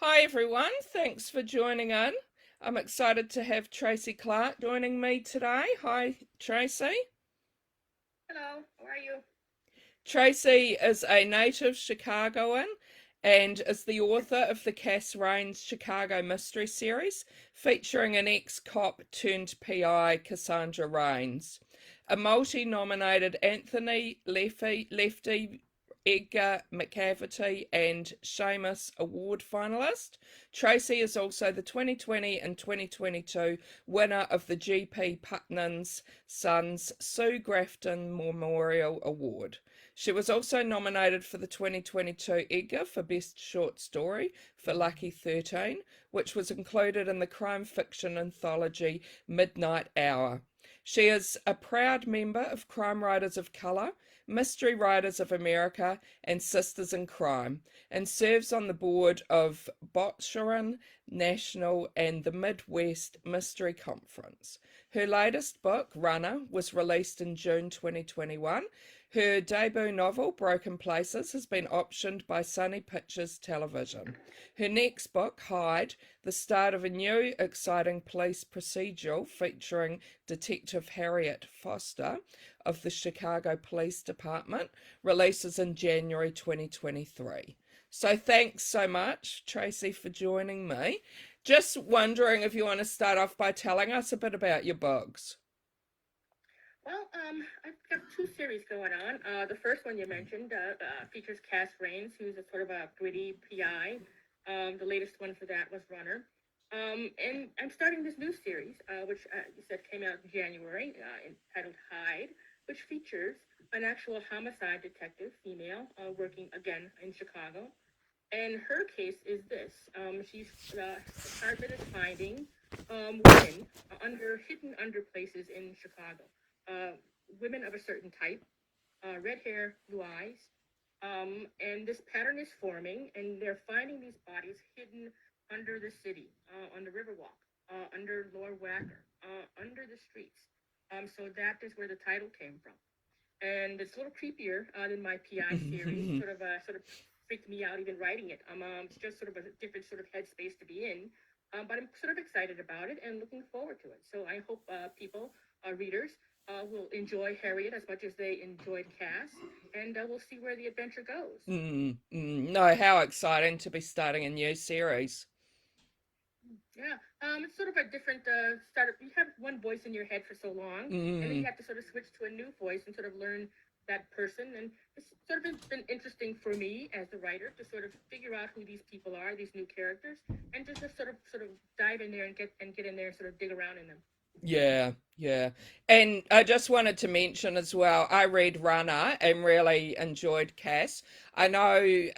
Hi everyone, thanks for joining in. I'm excited to have Tracy Clark joining me today. Hi Tracy. Hello, how are you? Tracy is a native Chicagoan and is the author of the Cass Raines Chicago Mystery Series, featuring an ex-cop turned PI, Cassandra Raines. A multi-nominated Anthony Lefty Edgar McCafferty and Seamus Award finalist. Tracy is also the 2020 and 2022 winner of the GP Putnam's Sons Sue Grafton Memorial Award. She was also nominated for the 2022 Edgar for Best Short Story for Lucky 13, which was included in the crime fiction anthology Midnight Hour. She is a proud member of Crime Writers of Colour, Mystery Writers of America, and Sisters in Crime, and serves on the board of Bosharan National and the Midwest Mystery Conference. Her latest book, Runner, was released in June 2021. Her debut novel, Broken Places, has been optioned by Sony Pictures Television. Her next book, Hide, the start of a new, exciting police procedural featuring Detective Harriet Foster of the Chicago Police Department, releases in January 2023. So thanks so much, Tracy, for joining me. Just wondering if you want to start off by telling us a bit about your books. I've got two series going on. The first one you mentioned features Cass Raines, who's a sort of a gritty PI. The latest one for that was Runner. And I'm starting this new series, which you said came out in January, entitled Hide, which features an actual homicide detective, female, working again in Chicago. And her case is this: she's department is finding women hidden under places in Chicago. Uh, Women of a certain type, red hair, blue eyes, and this pattern is forming, and they're finding these bodies hidden under the city, on the Riverwalk, under Lower Wacker, under the streets. So that is where the title came from, and it's a little creepier than my PI series. Sort of freaked me out even writing it. It's just sort of a different sort of headspace to be in, but I'm sort of excited about it and looking forward to it. So I hope people, readers, will enjoy Harriet as much as they enjoyed Cass, and we'll see where the adventure goes. No, how exciting to be starting a new series. Yeah, it's sort of a different start. You have one voice in your head for so long, and then you Mm, have to sort of switch to a new voice and sort of learn that person. And it's sort of been interesting for me as the writer to sort of figure out who these people are, these new characters, and just sort of dive in there and get in there and sort of dig around in them. yeah, yeah. And I just wanted to mention as well, I read Runner and really enjoyed Cass. I know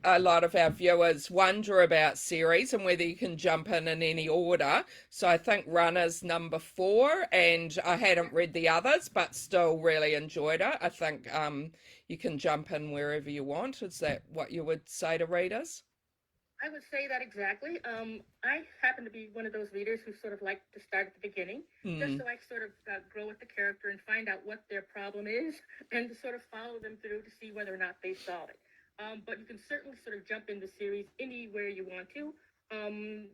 a lot of our viewers wonder about series and whether you can jump in any order. So I think Runner's number four, and I hadn't read the others, but still really enjoyed it. I think you can jump in wherever you want. Is that what you would say to readers? I would say that exactly. I happen to be one of those readers who sort of like to start at the beginning, just Mm, so I sort of grow with the character and find out what their problem is, and to sort of follow them through to see whether or not they solve it. But you can certainly sort of jump in the series anywhere you want to.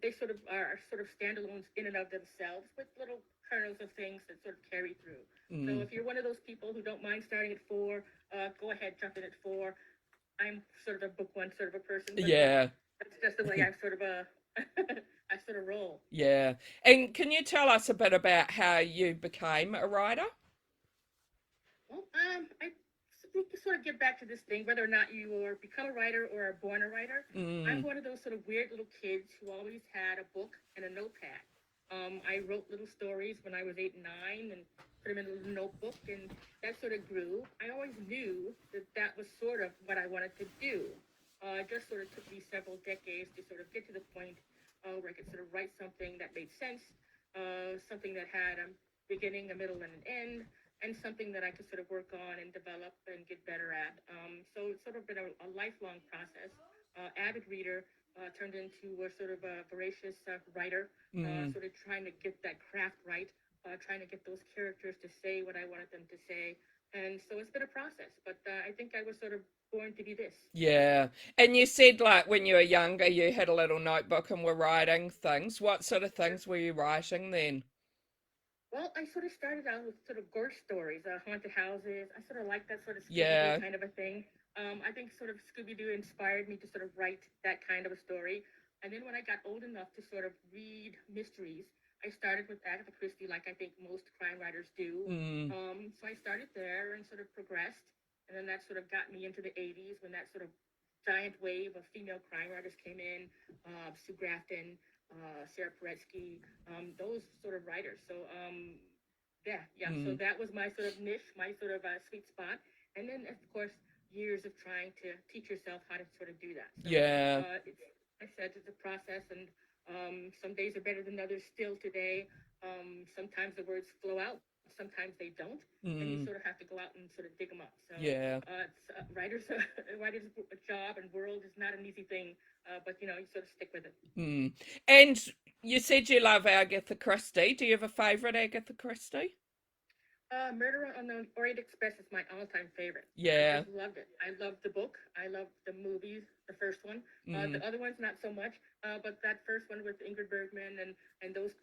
They sort of are sort of standalones in and of themselves, with little kernels of things that sort of carry through. So mm. if you're one of those people who don't mind starting at four, go ahead, jump in at four. I'm sort of a book one sort of a person, but Yeah. that's just the way I sort of I sort of roll. Yeah. And can you tell us a bit about how you became a writer? Well, I think to sort of get back to this thing, whether or not you are become a writer or are born a writer, I'm Mm, one of those sort of weird little kids who always had a book and a notepad. I wrote little stories when I was 8 and 9 and put them in a little notebook, and that sort of grew. I always knew that that was sort of what I wanted to do. It just sort of took me several decades to sort of get to the point where I could sort of write something that made sense, something that had a beginning, a middle, and an end, and something that I could sort of work on and develop and get better at. So it's sort of been a lifelong process. Avid reader turned into a sort of a voracious writer, mm, sort of trying to get that craft right, trying to get those characters to say what I wanted them to say, And so it's been a process, but I think I was sort of born to be this. Yeah. And you said like when you were younger you had a little notebook and were writing things. What sort of things were you writing then? Well, I sort of started out with sort of ghost stories, haunted houses. I sort of like that sort of Scooby Doo Yeah. kind of a thing. I think sort of Scooby Doo inspired me to sort of write that kind of a story. And then when I got old enough to sort of read mysteries, I started with Agatha Christie, like I think most crime writers do. Mm, So I started there and sort of progressed. And then that sort of got me into the 80s when that sort of giant wave of female crime writers came in, Sue Grafton, Sarah Paretsky, those sort of writers. So yeah. So mm, that was my sort of niche, my sort of sweet spot. And then of course years of trying to teach yourself how to sort of do that. So yeah. I said it's a process, and some days are better than others. Still today, sometimes the words flow out, sometimes they don't, and you sort Mm, of have to go out and sort of dig them up. So yeah. it's writers writers job and world is not an easy thing, but you sort of stick with it. Mm. And you said you love Agatha Christie. Do you have a favorite Agatha Christie? Murder on the Orient Express is my all-time favorite. I Yeah. just loved it. I loved the book. I loved the movies, the first one. The Mm, other ones not so much. But that first one with Ingrid Bergman and those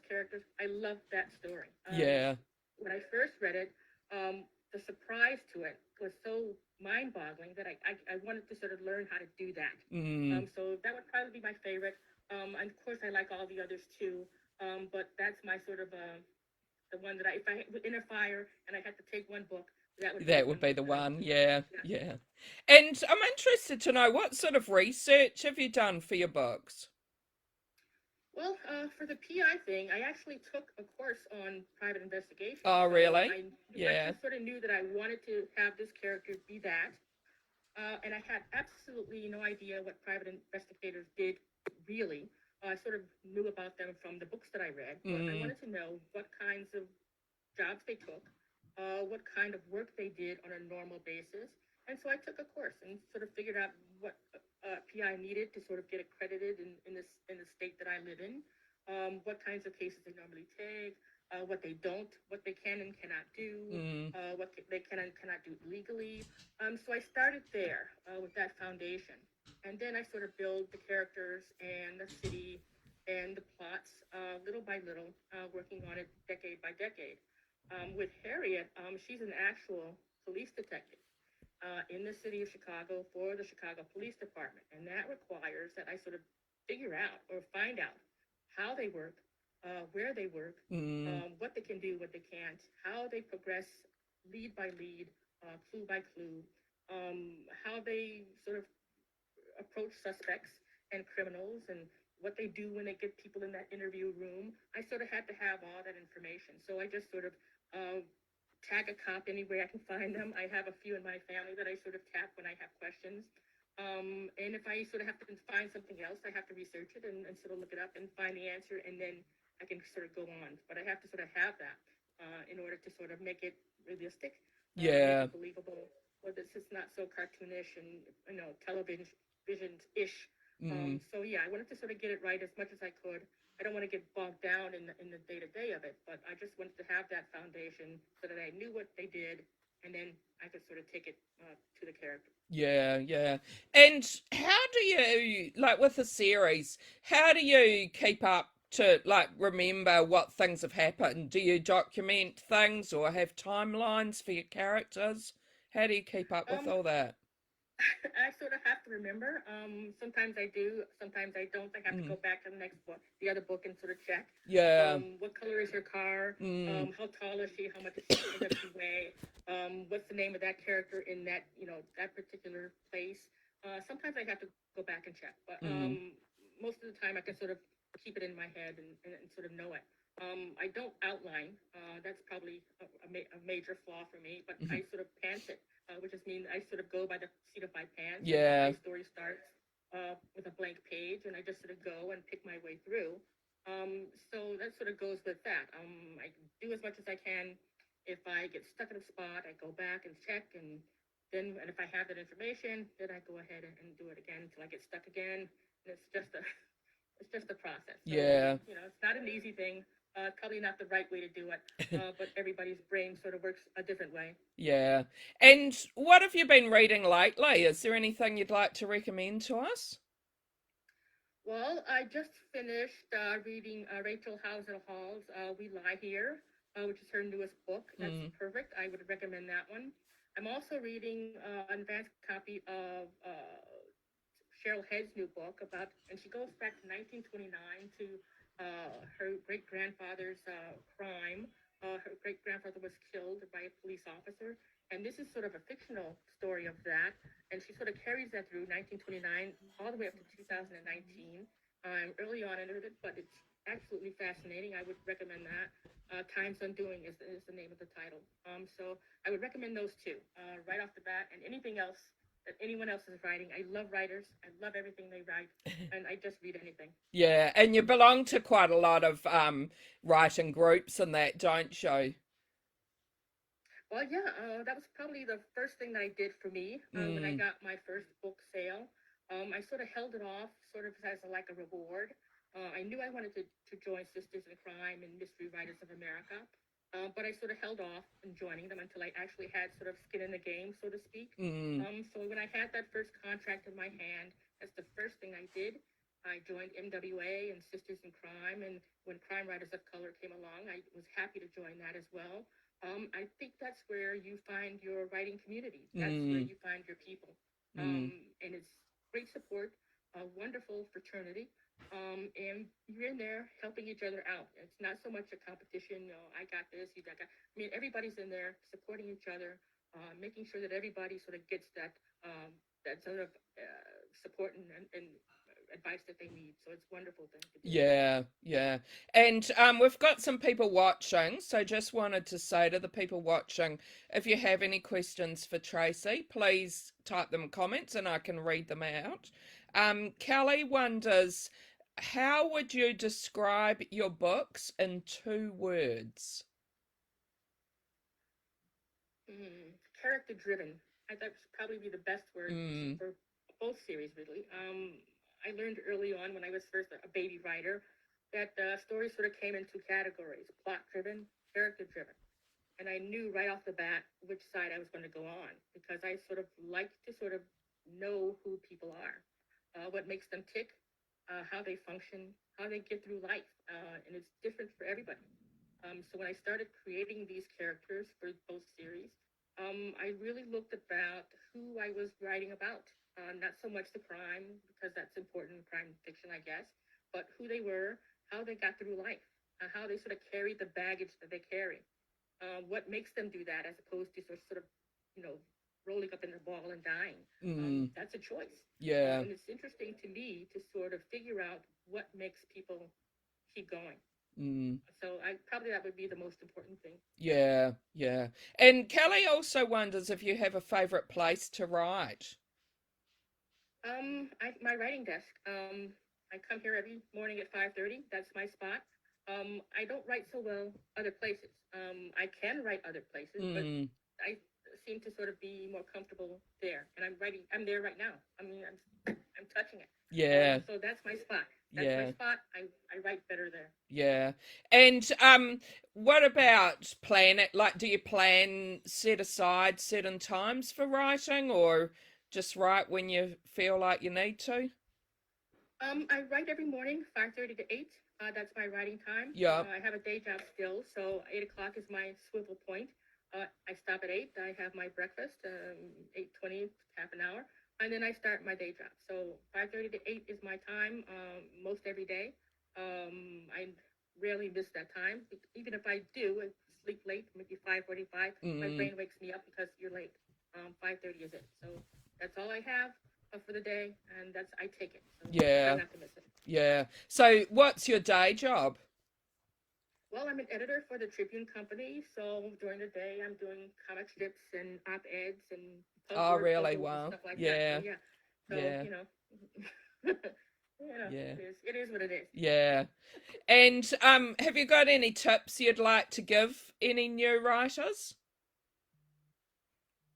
characters, I loved that story. yeah. When I first read it, the surprise to it was so mind-boggling that I wanted to sort of learn how to do that. Mm, So that would probably be my favorite. And of course, I like all the others too. But that's my sort of the one that if I in a fire and I had to take one book, that would be the that would one be that the would I would one. choose. Yeah. Yeah. Yeah. And I'm interested to know what sort of research have you done for your books? Well, for the PI thing, I actually took a course on private investigation. Oh, So really? I Yeah. just sort of knew that I wanted to have this character be that, and I had absolutely no idea what private investigators did really. I sort of knew about them from the books that I read, but I Mm, wanted to know what kinds of jobs they took, what kind of work they did on a normal basis. And so I took a course and sort of figured out what PI needed to sort of get accredited in the state that I live in, what kinds of cases they normally take, what they don't, what they can and cannot do, mm, they can and cannot do legally. So I started there with that foundation. And then I sort of build the characters and the city and the plots little by little, working on it decade by decade. With Harriet, she's an actual police detective in the city of Chicago for the Chicago Police Department. And that requires that I sort of figure out or find out how they work, where they work, mm, what they can do, what they can't, how they progress lead by lead, clue by clue, how they sort of approach suspects and criminals and what they do when they get people in that interview room. I sort of had to have all that information. So I just sort of tag a cop any way I can find them. I have a few in my family that I sort of tap when I have questions. And if I sort of have to find something else, I have to research it and sort of look it up and find the answer, and then I can sort of go on. But I have to sort of have that in order to sort of make it realistic, make yeah. it believable, or this is not so cartoonish and television ish. Mm, So yeah, I wanted to sort of get it right as much as I could. I don't want to get bogged down in the day to day of it, but I just wanted to have that foundation so that I knew what they did, and then I could sort of take it to the character. yeah, yeah. And how do you, like with a series, how do you keep up to like remember what things have happened? Do you document things or have timelines for your characters? How do you keep up with Um, all that? I sort of have to remember. Sometimes I do, sometimes I don't. I have to Mm, go back to the next book, the other book, and sort of check. yeah. What color is her car? Mm, How tall is she? How much does she weigh? What's the name of that character in that that particular place? Sometimes I have to go back and check, but mm, most of the time I can sort of keep it in my head and sort of know it. I don't outline. That's probably a major flaw for me, but mhm. I sort of pants it, which just means I sort of go by the seat of my pants, and my Yeah, story starts with a blank page, and I just sort of go and pick my way through. So that sort of goes with that. I do as much as I can. If I get stuck in a spot, I go back and check, and if I have that information, then I go ahead and do it again until I get stuck again. And it's just a it's just a process. So yeah. it's not an easy thing. Probably not the right way to do it, but everybody's brain sort of works a different way. Yeah. And what have you been reading lately? Is there anything you'd like to recommend to us? Well, I just finished reading Rachel Hauser Hall's We Lie Here, which is her newest book. That's Mm. perfect. I would recommend that one. I'm also reading an advanced copy of Cheryl Head's new book about, and she goes back to 1929 to her great grandfather's crime. Her great grandfather was killed by a police officer, and this is sort of a fictional story of that. And she sort of carries that through 1929 all the way up to 2019. I'm early on in it, but it's absolutely fascinating. I would recommend that. Time's Undoing is the name of the title. So I would recommend those two right off the bat, and anything else that anyone else is writing. I love writers. I love everything they write, and I just read anything. Yeah, and you belong to quite a lot of writing groups and that, don't you? Well, yeah, that was probably the first thing that I did for me when I Mm. got my first book sale. I sort of held it off, sort of as like a reward. I knew I wanted to join Sisters in Crime and Mystery Writers of America, but I sort of held off in joining them until I actually had sort of skin in the game, so to speak. Mm. So when I had that first contract in my hand, that's the first thing I did. I joined MWA and Sisters in Crime, and when Crime Writers of Color came along, I was happy to join that as well. I think that's where you find your writing community. That's where Mm. you find your people. Mm. And it's great support, a wonderful fraternity. And you're in there helping each other out. It's not so much a competition. I got this, you got that. I mean, everybody's in there supporting each other, making sure that everybody sort of gets that sort of support and advice that they need. So it's a wonderful thing to do. Yeah, yeah. And we've got some people watching, so just wanted to say to the people watching, if you have any questions for Tracy, please type them in comments and I can read them out. Kelly wonders, how would you describe your books in 2 words? Character driven. That's probably be the best word Mm. for both series, really. I learned early on when I was first a baby writer that stories sort of came in two categories: plot driven, character driven. And I knew right off the bat which side I was going to go on because I sort of like to sort of know who people are, what makes them tick, how they function, how they get through life, and it's different for everybody. So when I started creating these characters for both series, I really looked about who I was writing about. Not so much the crime, because that's important in crime fiction, I guess, but who they were, how they got through life, how they sort of carried the baggage that they carry. What makes them do that as opposed to sort of, you know, rolling up in the ball and dying. Mm. That's a choice. Yeah. And it's interesting to me to sort of figure out what makes people keep going. Mm. So I probably that would be the most important thing. Yeah, yeah. And Kelly also wonders if you have a favorite place to write. My writing desk. I come here every morning at 5:30. That's my spot. I don't write so well other places. I can write other places, but Mm. I seem to sort of be more comfortable there. And I'm writing. I'm there right now. I mean, I'm touching it. Yeah, So that's my spot. That's my yeah, spot. I write better there. yeah. And what about plan it? Like, do you plan set aside certain times for writing, or just write when you feel like you need to? I write every morning, 5:30 to 8. That's my writing time. Yeah. I have a day job still, so 8 o'clock is my swivel point. I stop at 8. I have my breakfast, 8:20, half an hour, and then I start my day job. So 5:30 to 8 is my time most every day. I rarely miss that time. Even if I do, I sleep late, maybe 5:45. My Mm. brain wakes me up because you're late. 5:30 is it. So that's all I have for the day, and that's I take it. So I try Yeah, not to miss it. yeah. So, what's your day job? Well, I'm an editor for the Tribune Company, so during the day I'm doing comic strips and op-eds and Oh, word really? puzzles and Wow. stuff like that. So Yeah, yeah, so yeah, yeah, it is what it is. yeah. And have you got any tips you'd like to give any new writers?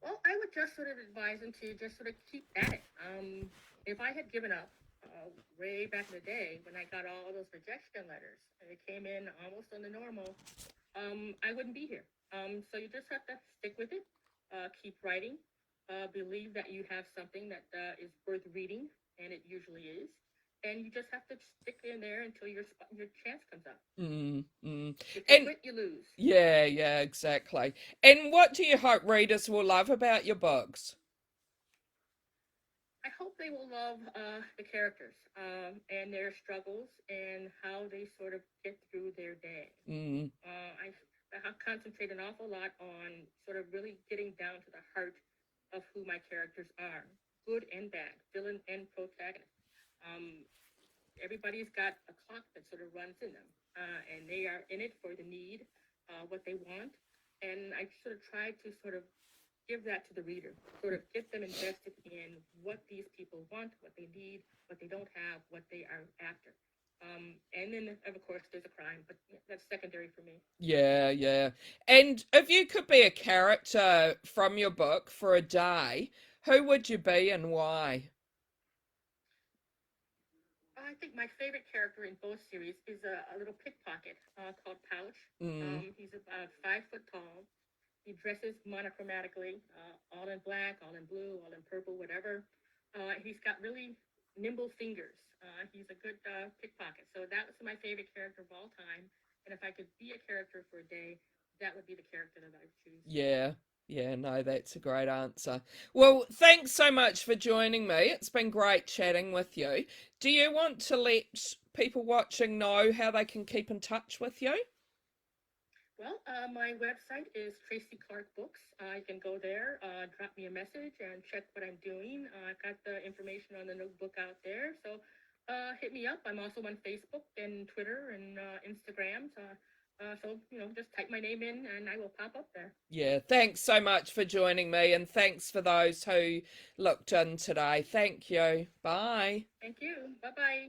Well, I would just sort of advise them to just sort of keep at it. If I had given up, way back in the day when I got all those rejection letters and it came in almost on the normal, I wouldn't be here. So you just have to stick with it, keep writing, believe that you have something that is worth reading, and it usually is. And you just have to stick in there until your chance comes up. Mm, mm. If you And quit, you lose. yeah, yeah, exactly. And what do you hope readers will love about your books? I hope they will love the characters and their struggles and how they sort of get through their day. Mm, I concentrate an awful lot on sort of really getting down to the heart of who my characters are, good and bad, villain and protagonist. Um, Everybody's got a clock that sort of runs in them, and they are in it for the need, what they want. And I sort of try to sort of give that to the reader, sort of get them invested in what these people want, what they need, what they don't have, what they are after. And then, of course, there's a crime, but that's secondary for me. yeah, yeah. And if you could be a character from your book for a day, who would you be and why? I think my favorite character in both series is a little pickpocket called Pouch. Mm, He's about 5 foot tall. He dresses monochromatically, all in black, all in blue, all in purple, whatever. He's got really nimble fingers. He's a good pickpocket. So that was my favorite character of all time. And if I could be a character for a day, that would be the character that I would choose. yeah, yeah, no, that's a great answer. Well, thanks so much for joining me. It's been great chatting with you. Do you want to let people watching know how they can keep in touch with you? Well, my website is Tracy Clark Books. You can go there, drop me a message, and check what I'm doing. I've got the information on the notebook out there, so hit me up. I'm also on Facebook and Twitter and Instagram. So just type my name in, and I will pop up there. Yeah, thanks so much for joining me, and thanks for those who looked in today. Thank you. Bye. Thank you. Bye bye.